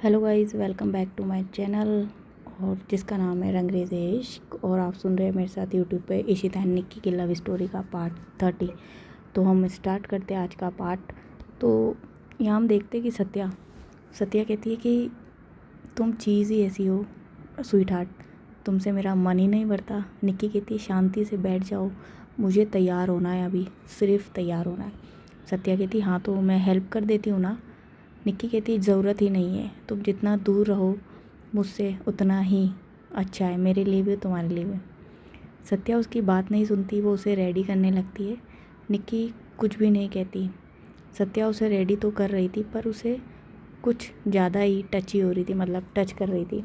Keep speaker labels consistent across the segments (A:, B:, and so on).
A: Hello guys, welcome back to my channel और जिसका नाम है रंगरेज इश्क। और आप सुन रहे हैं मेरे साथ यूट्यूब पे इशिता एंड निक्की की लव स्टोरी का पार्ट 30। तो हम स्टार्ट करते हैं आज का पार्ट। तो यहाँ हम देखते हैं कि सत्या कहती है कि तुम चीज़ ही ऐसी हो स्वीट हार्ट, तुमसे मेरा मन ही नहीं भरता। निक्की कहती है शांति से बैठ जाओ, मुझे तैयार होना है, अभी सिर्फ तैयार होना है। सत्या कहती हाँ तो मैं हेल्प कर देती हूँ ना। निक्की कहती ज़रूरत ही नहीं है, तुम जितना दूर रहो मुझसे उतना ही अच्छा है, मेरे लिए भी तुम्हारे लिए भी। सत्या उसकी बात नहीं सुनती, वो उसे रेडी करने लगती है। निक्की कुछ भी नहीं कहती। सत्या उसे रेडी तो कर रही थी पर उसे कुछ ज़्यादा ही टची हो रही थी, मतलब टच कर रही थी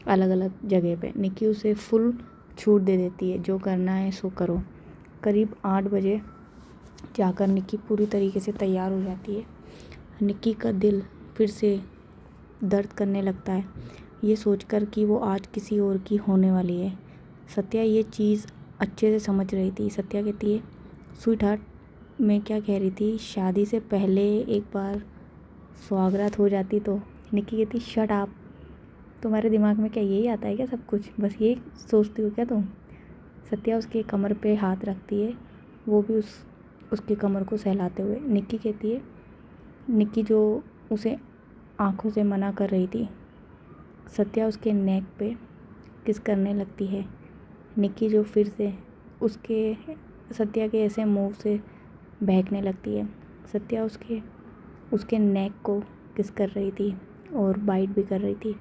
A: अलग अलग जगह पे। निक्की उसे फुल छूट दे देती है, जो करना है सो करो। करीब 8 बजे जाकर निक्की पूरी तरीके से तैयार हो जाती है। निक्की का दिल फिर से दर्द करने लगता है ये सोचकर कि वो आज किसी और की होने वाली है। सत्या ये चीज़ अच्छे से समझ रही थी। सत्या कहती है स्वीट हार्ट, मैं क्या कह रही थी, शादी से पहले एक बार स्वागरात हो जाती तो। निक्की कहती शट आप, तुम्हारे दिमाग में क्या यही आता है क्या सब कुछ, बस यही सोचती हो क्या तुम। सत्या उसके कमर पे हाथ रखती है, वो भी उसके कमर को सहलाते हुए। निक्की कहती है, निक्की जो उसे आंखों से मना कर रही थी, सत्या उसके नेक पे किस करने लगती है। निक्की जो फिर से सत्या के ऐसे मुंह से बहकने लगती है। सत्या उसके नेक को किस कर रही थी और बाइट भी कर रही थी।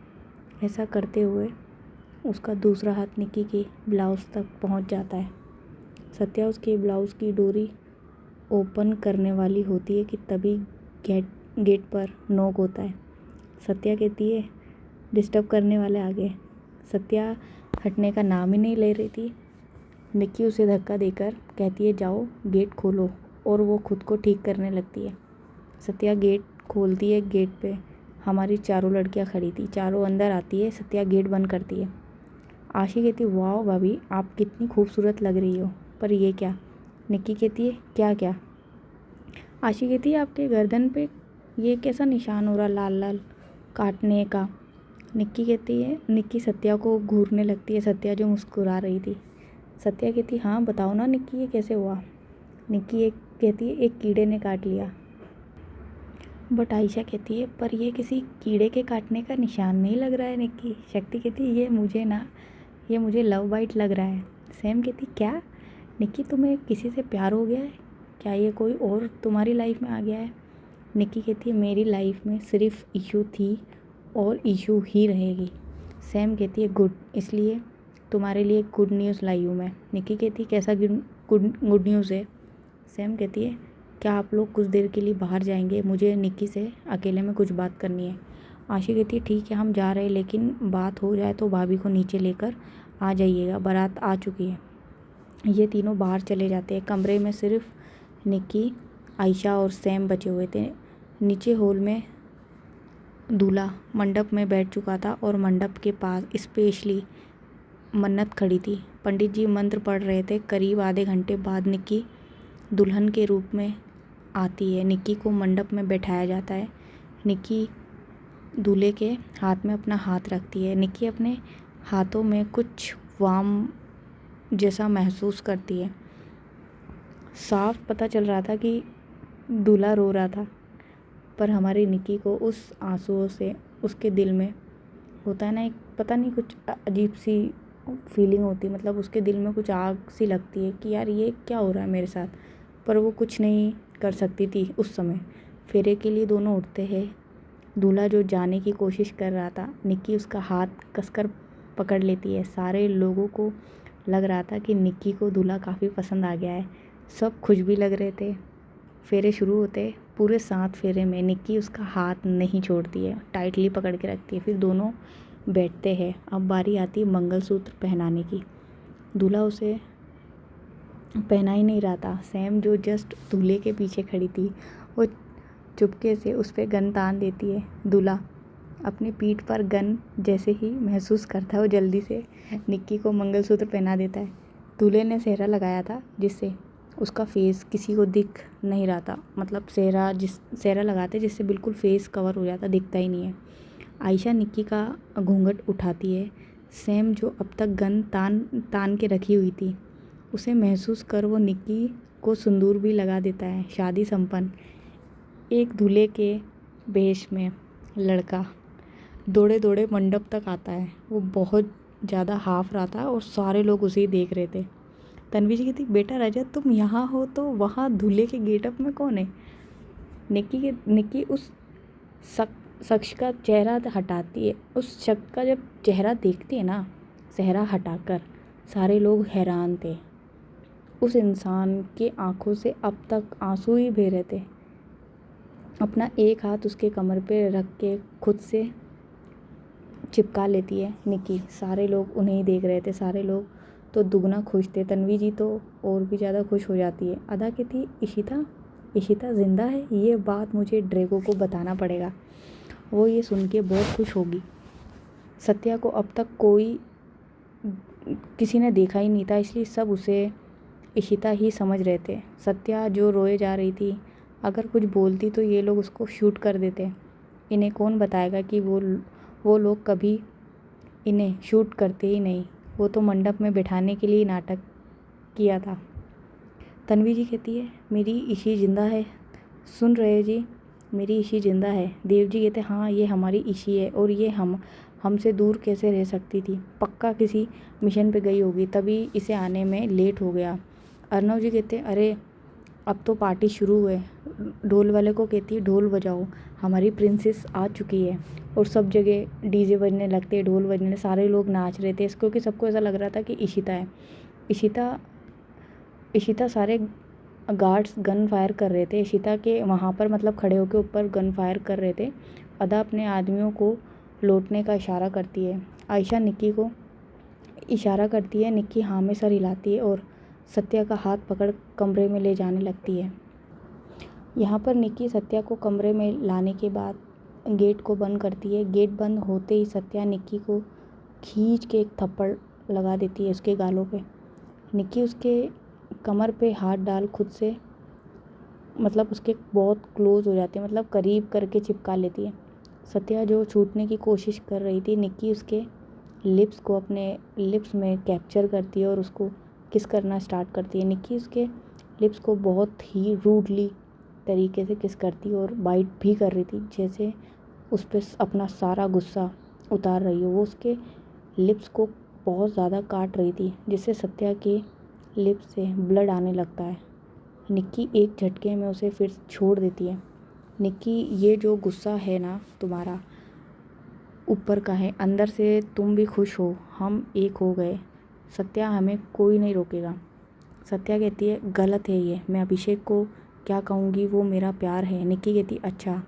A: ऐसा करते हुए उसका दूसरा हाथ निक्की की ब्लाउज़ तक पहुंच जाता है। सत्या उसके ब्लाउज़ की डोरी ओपन करने वाली होती है कि तभी गेट पर नॉक होता है। सत्या कहती है डिस्टर्ब करने वाले आ गए। सत्या हटने का नाम ही नहीं ले रही थी। निक्की उसे धक्का देकर कहती है जाओ गेट खोलो, और वो खुद को ठीक करने लगती है। सत्या गेट खोलती है। गेट पे हमारी चारों लड़कियां खड़ी थी। चारों अंदर आती है, सत्या गेट बंद करती है। आशी कहती है वाह भाभी, आप कितनी खूबसूरत लग रही हो, पर ये क्या। निक्की कहती है क्या क्या। आशी कहती है आपके गर्दन पे ये कैसा निशान हो रहा लाल लाल काटने का। निक्की सत्या को घूरने लगती है, सत्या जो मुस्कुरा रही थी। सत्या कहती हाँ बताओ ना निक्की, ये कैसे हुआ। निक्की कहती है एक कीड़े ने काट लिया। बट आयशा कहती है पर ये किसी कीड़े के काटने का निशान नहीं लग रहा है निक्की। शक्ति कहती है ये मुझे लव बाइट लग रहा है। सैम कहती क्या। निक्की तुम्हें किसी से प्यार हो गया है क्या, ये कोई और तुम्हारी लाइफ में आ गया है। निक्की कहती है मेरी लाइफ में सिर्फ इशू थी और इशू ही रहेगी। सैम कहती है गुड, इसलिए तुम्हारे लिए गुड न्यूज़ लाई हूँ मैं। निक्की कहती है कैसा गुड न्यूज़ है। सैम कहती है क्या आप लोग कुछ देर के लिए बाहर जाएंगे, मुझे निक्की से अकेले में कुछ बात करनी है। आशी कहती है ठीक है हम जा रहे हैं, लेकिन बात हो जाए तो भाभी को नीचे लेकर आ जाइएगा, बारात आ चुकी है। ये तीनों बाहर चले जाते हैं। कमरे में सिर्फ निक्की, आयशा और सैम बचे हुए थे। नीचे हॉल में दूल्हा मंडप में बैठ चुका था और मंडप के पास स्पेशली मन्नत खड़ी थी। पंडित जी मंत्र पढ़ रहे थे। करीब आधे घंटे बाद निक्की दुल्हन के रूप में आती है। निक्की को मंडप में बैठाया जाता है। निक्की दूल्हे के हाथ में अपना हाथ रखती है। निक्की अपने हाथों में कुछ वार्म जैसा महसूस करती है। साफ पता चल रहा था कि दूल्हा रो रहा था, पर हमारी निक्की को उस आंसुओं से उसके दिल में होता है ना एक पता नहीं कुछ अजीब सी फीलिंग होती, मतलब उसके दिल में कुछ आग सी लगती है कि यार ये क्या हो रहा है मेरे साथ। पर वो कुछ नहीं कर सकती थी उस समय। फेरे के लिए दोनों उठते हैं। दूल्हा जो जाने की कोशिश कर रहा था, निक्की उसका हाथ कसकर पकड़ लेती है। सारे लोगों को लग रहा था कि निक्की को दूल्हा काफ़ी पसंद आ गया है। सब खुश भी लग रहे थे। फेरे शुरू होते, पूरे 7 फेरे में निक्की उसका हाथ नहीं छोड़ती है, टाइटली पकड़ के रखती है। फिर दोनों बैठते हैं। अब बारी आती है मंगलसूत्र पहनाने की। दूल्हा उसे पहना ही नहीं रहा था। सैम जो जस्ट दूल्हे के पीछे खड़ी थी, वो चुपके से उस पर गन तान देती है। दूल्हा अपनी पीठ पर गन जैसे ही महसूस करता है, वो जल्दी से निक्की को मंगलसूत्र पहना देता है। दूल्हे ने सेहरा लगाया था जिससे उसका फेस किसी को दिख नहीं रहा था, मतलब सेहरा लगाते जिससे बिल्कुल फेस कवर हो जाता, दिखता ही नहीं है। आयशा निक्की का घूंघट उठाती है। सैम जो अब तक गन तान तान के रखी हुई थी, उसे महसूस कर वो निक्की को सिंदूर भी लगा देता है। शादी संपन्न। एक दूल्हे के भेष में लड़का दौड़े दौड़े मंडप तक आता है। वो बहुत ज़्यादा हाफ रहा था और सारे लोग उसे ही देख रहे थे। तन्वी जी कहती, बेटा रजत तुम यहाँ हो तो वहाँ दूल्हे के गेटअप में कौन है? निक्की उस शख्स का चेहरा हटाती है। उस शख्स का जब चेहरा देखती है ना, चेहरा हटाकर, सारे लोग हैरान थे। उस इंसान की आंखों से अब तक आंसू ही बह रहे थे। अपना एक हाथ उसके कमर पे रख के खुद से चिपका लेती है निक्की। सारे लोग उन्हें ही देख रहे थे। सारे लोग तो दुगना खुश थे। तन्वी जी तो और भी ज़्यादा खुश हो जाती है। अदा कहती, इशिता ज़िंदा है? ये बात मुझे ड्रेगो को बताना पड़ेगा, वो ये सुन के बहुत खुश होगी। सत्या को अब तक किसी ने देखा ही नहीं था, इसलिए सब उसे इशिता ही समझ रहे थे। सत्या जो रोए जा रही थी, अगर कुछ बोलती तो ये लोग उसको शूट कर देते। इन्हें कौन बताएगा कि वो लोग कभी इन्हें शूट करते ही नहीं। वो तो मंडप में बिठाने के लिए नाटक किया था। तन्वी जी कहती है, मेरी इशी ज़िंदा है। सुन रहे जी, मेरी इशी ज़िंदा है। देव जी कहते, हाँ ये हमारी इशी है और ये हमसे दूर कैसे रह सकती थी? पक्का किसी मिशन पे गई होगी, तभी इसे आने में लेट हो गया। अर्णव जी कहते, अरे अब तो पार्टी शुरू हुए। ढोल वाले को कहती है, ढोल बजाओ, हमारी प्रिंसेस आ चुकी है। और सब जगह डीजे बजने लगते, ढोल बजने, सारे लोग नाच रहे थे क्योंकि सबको ऐसा लग रहा था कि इशिता है। इशिता सारे गार्ड्स गन फायर कर रहे थे। इशिता के वहाँ पर मतलब खड़े होकर ऊपर गन फायर कर रहे थे। अदा अपने आदमियों को लौटने का इशारा करती है। आयशा निक्की को इशारा करती है। निक्की हाँ में सर हिलाती है और सत्या का हाथ पकड़ कमरे में ले जाने लगती है। यहाँ पर निक्की सत्या को कमरे में लाने के बाद गेट को बंद करती है। गेट बंद होते ही सत्या निक्की को खींच के एक थप्पड़ लगा देती है उसके गालों पे। निक्की उसके कमर पे हाथ डाल खुद से मतलब उसके बहुत क्लोज हो जाती है, मतलब करीब करके चिपका लेती है। सत्या जो छूटने की कोशिश कर रही थी, निक्की उसके लिप्स को अपने लिप्स में कैप्चर करती है और उसको किस करना स्टार्ट करती है। निक्की उसके लिप्स को बहुत ही रूडली तरीके से किस करती है और बाइट भी कर रही थी, जैसे उस पर अपना सारा गुस्सा उतार रही हो। वो उसके लिप्स को बहुत ज़्यादा काट रही थी, जिससे सत्या के लिप्स से ब्लड आने लगता है। निक्की एक झटके में उसे फिर छोड़ देती है। निक्की, ये जो गुस्सा है ना तुम्हारा, ऊपर का है, अंदर से तुम भी खुश हो, हम एक हो गए। सत्या, हमें कोई नहीं रोकेगा। सत्या कहती है, गलत है ये, मैं अभिषेक को क्या कहूँगी, वो मेरा प्यार है। निक्की कहती, अच्छा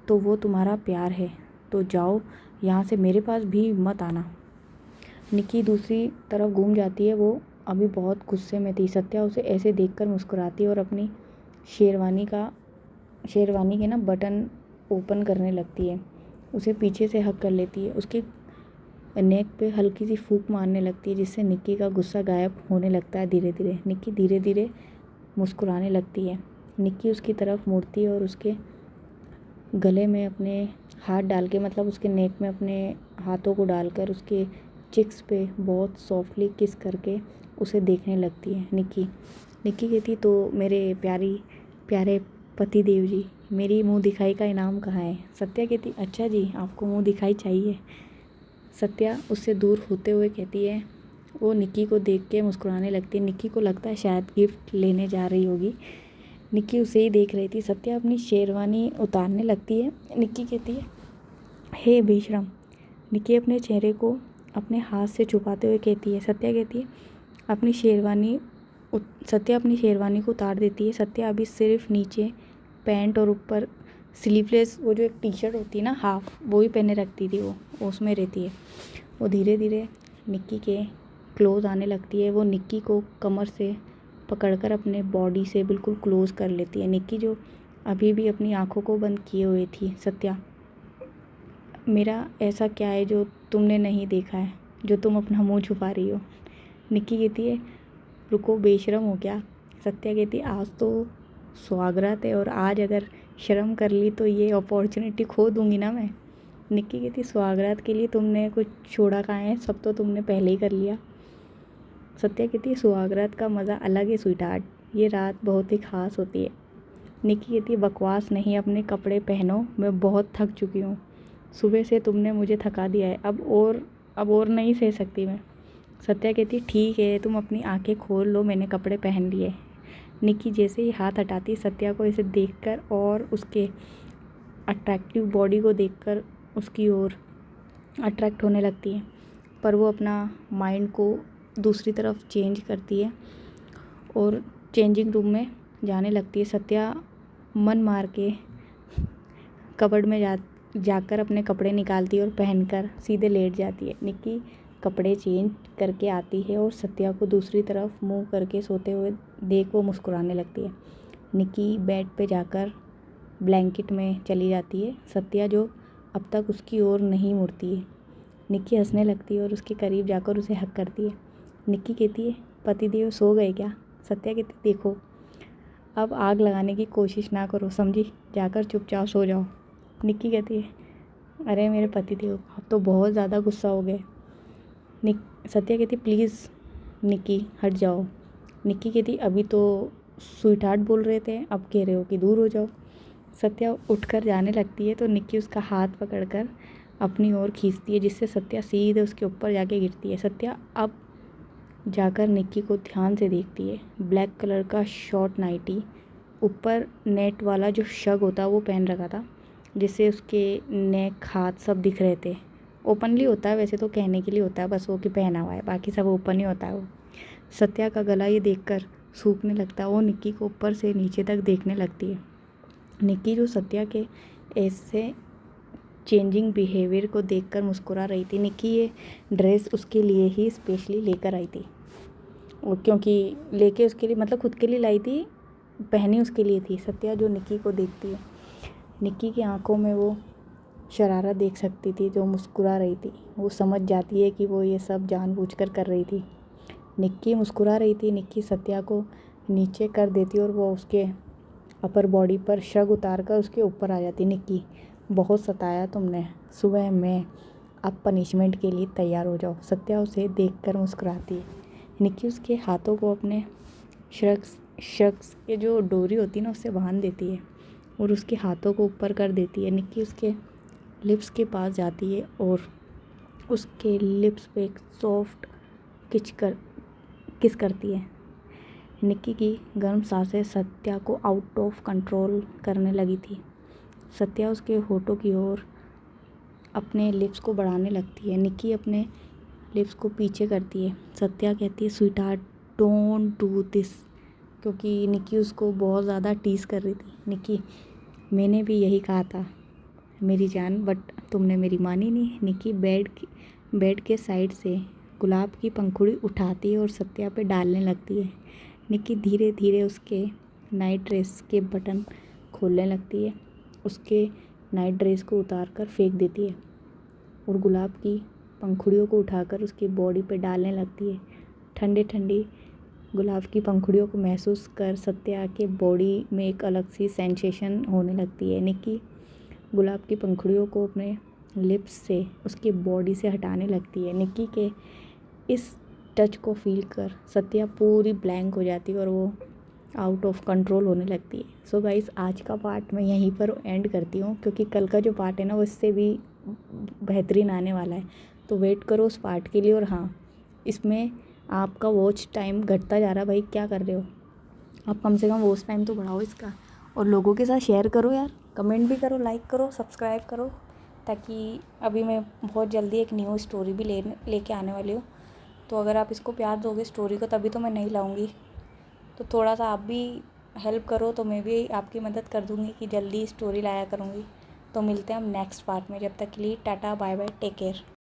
A: तो वो तुम्हारा प्यार है तो जाओ यहाँ से, मेरे पास भी मत आना। निक्की दूसरी तरफ घूम जाती है। वो अभी बहुत गुस्से में थी। सत्या उसे ऐसे देखकर मुस्कुराती है और अपनी शेरवानी के ना बटन ओपन करने लगती है। उसे पीछे से हक कर लेती है। उसके नेक पे हल्की सी फूंक मारने लगती है, जिससे निक्की का गुस्सा गायब होने लगता है धीरे धीरे। निक्की धीरे धीरे मुस्कुराने लगती है। निक्की उसकी तरफ मुड़ती है और उसके गले में अपने हाथ डाल के, मतलब उसके नेक में अपने हाथों को डालकर उसके चिक्स पे बहुत सॉफ्टली किस करके उसे देखने लगती है। निक्की कहती, तो मेरे प्यारे पति देव जी, मेरी मुंह दिखाई का इनाम कहाँ है? सत्या कहती, अच्छा जी, आपको मुंह दिखाई चाहिए? सत्या उससे दूर होते हुए कहती है। वो निक्की को देख के मुस्कुराने लगती है। निक्की को लगता है शायद गिफ्ट लेने जा रही होगी। निक्की उसे ही देख रही थी। सत्या अपनी शेरवानी उतारने लगती है। निक्की कहती है, हे बेशरम। निक्की अपने चेहरे को अपने हाथ से छुपाते हुए कहती है। सत्या अपनी शेरवानी को उतार देती है। सत्या अभी सिर्फ नीचे पैंट और ऊपर स्लीवलेस, वो जो एक टी शर्ट होती है ना हाफ, वो ही पहने रखती थी, वो उसमें रहती है। वो धीरे धीरे निक्की के क्लोज आने लगती है। वो निक्की को कमर से पकड़कर अपने बॉडी से बिल्कुल क्लोज कर लेती है। निक्की जो अभी भी अपनी आंखों को बंद किए हुए थी, सत्या, मेरा ऐसा क्या है जो तुमने नहीं देखा है, जो तुम अपना मुंह छुपा रही हो? निक्की कहती है, रुको, बेशरम हो क्या? सत्या कहती, आज तो स्वागरात है और आज अगर शर्म कर ली तो ये अपॉर्चुनिटी खो दूंगी ना मैं। निक्की कहती सुहागरात के लिए तुमने कुछ छोड़ा कहाँ है, सब तो तुमने पहले ही कर लिया। सत्या कहती है सुहागरात का मज़ा अलग है स्वीटहार्ट, ये रात बहुत ही ख़ास होती है। निक्की कहती है बकवास नहीं, अपने कपड़े पहनो, मैं बहुत थक चुकी हूँ, सुबह से तुमने मुझे थका दिया है, अब और नहीं सह सकती मैं। सत्या कहती ठीक है, तुम अपनी आंखें खोल लो, मैंने कपड़े पहन लिए। निक्की जैसे ही हाथ हटाती सत्या को इसे देखकर और उसके अट्रैक्टिव बॉडी को देखकर उसकी ओर अट्रैक्ट होने लगती है, पर वो अपना माइंड को दूसरी तरफ चेंज करती है और चेंजिंग रूम में जाने लगती है। सत्या मन मार के कबर्ड में जाकर अपने कपड़े निकालती है और पहनकर सीधे लेट जाती है। निक्की कपड़े चेंज करके आती है और सत्या को दूसरी तरफ मुंह करके सोते हुए देख वो मुस्कुराने लगती है। निक्की बेड पे जाकर ब्लैंकेट में चली जाती है। सत्या जो अब तक उसकी ओर नहीं मुड़ती है। निक्की हंसने लगती है और उसके करीब जाकर उसे हक करती है। निक्की कहती है पतिदेव सो गए क्या? सत्या कहती देखो, अब आग लगाने की कोशिश ना करो, समझी, जाकर चुपचाप सो जाओ। निक्की कहती है अरे मेरे पतिदेव, अब तो बहुत ज़्यादा गुस्सा हो गए। सत्या कहती प्लीज़ निक्की हट जाओ। निक्की कहती अभी तो स्वीटहार्ट बोल रहे थे, अब कह रहे हो कि दूर हो जाओ। सत्या उठकर जाने लगती है तो निक्की उसका हाथ पकड़कर अपनी ओर खींचती है, जिससे सत्या सीधे उसके ऊपर जाके गिरती है। सत्या अब जाकर निक्की को ध्यान से देखती है। ब्लैक कलर का शॉर्ट नाइटी, ऊपर नेट वाला जो शग होता है वो पहन रखा था, जिससे उसके नेक हाथ सब दिख रहे थे। ओपनली होता है वैसे तो, कहने के लिए होता है बस वो कि पहना हुआ है, बाकी सब ओपन ही होता है वो। सत्या का गला ये देखकर सूखने लगता है, वो निक्की को ऊपर से नीचे तक देखने लगती है। निक्की जो सत्या के ऐसे चेंजिंग बिहेवियर को देखकर मुस्कुरा रही थी। निक्की ये ड्रेस उसके लिए ही स्पेशली लेकर आई थी, और क्योंकि लेके उसके लिए मतलब खुद के लिए लाई थी, पहनी उसके लिए थी। सत्या जो निक्की को देखती है, निक्की की आंखों में वो शरारत देख सकती थी, जो मुस्कुरा रही थी। वो समझ जाती है कि वो ये सब जानबूझकर कर रही थी। निक्की मुस्कुरा रही थी। निक्की सत्या को नीचे कर देती और वो उसके अपर बॉडी पर शग उतार कर उसके ऊपर आ जाती। निक्की बहुत सताया तुमने, सुबह में अब पनिशमेंट के लिए तैयार हो जाओ। सत्या उसे देखकर मुस्कुराती है। निक्की उसके हाथों को अपने शख्स के जो डोरी होती है ना उससे बांध देती है और उसके हाथों को ऊपर कर देती है। निक्की उसके लिप्स के पास जाती है और उसके लिप्स पे एक सॉफ्ट किस करती है। निक्की की गर्म सांसें सत्या को आउट ऑफ कंट्रोल करने लगी थी। सत्या उसके होठों की ओर अपने लिप्स को बढ़ाने लगती है। निक्की अपने लिप्स को पीछे करती है। सत्या कहती है स्वीटहार्ट डोंट डू दिस, क्योंकि निक्की उसको बहुत ज़्यादा टीज़ कर रही थी। निक्की मैंने भी यही कहा था मेरी जान, बट तुमने मेरी मानी नहीं। निक्की बेड के साइड से गुलाब की पंखुड़ी उठाती है और सत्या पे डालने लगती है। निक्की धीरे धीरे उसके नाइट ड्रेस के बटन खोलने लगती है, उसके नाइट ड्रेस को उतार कर फेंक देती है और गुलाब की पंखुड़ियों को उठाकर उसकी बॉडी पे डालने लगती है। ठंडी ठंडी गुलाब की पंखुड़ियों को महसूस कर सत्या के बॉडी में एक अलग सी सेंसेशन होने लगती है। निक्की गुलाब की पंखुड़ियों को अपने लिप्स से उसकी बॉडी से हटाने लगती है। निक्की के इस टच को फील कर सत्या पूरी ब्लैंक हो जाती है और वो आउट ऑफ कंट्रोल होने लगती है। सो गाइस, आज का पार्ट मैं यहीं पर एंड करती हूँ, क्योंकि कल का जो पार्ट है ना वो इससे भी बेहतरीन आने वाला है, तो वेट करो उस पार्ट के लिए। और हाँ, इसमें आपका वॉच टाइम घटता जा रहा है भाई, क्या कर रहे हो आप? कम से कम वॉच टाइम तो बढ़ाओ इसका, और लोगों के साथ शेयर करो यार, कमेंट भी करो, लाइक करो, सब्सक्राइब करो, ताकि अभी मैं बहुत जल्दी एक न्यू स्टोरी भी लेके आने वाली हूँ। तो अगर आप इसको प्यार दोगे स्टोरी को, तभी तो मैं नहीं लाऊंगी। तो थोड़ा सा आप भी हेल्प करो तो मैं भी आपकी मदद कर दूँगी कि जल्दी स्टोरी लाया करूँगी। तो मिलते हैं हम नेक्स्ट पार्ट में, जब तक के लिए tata bye bye, take care.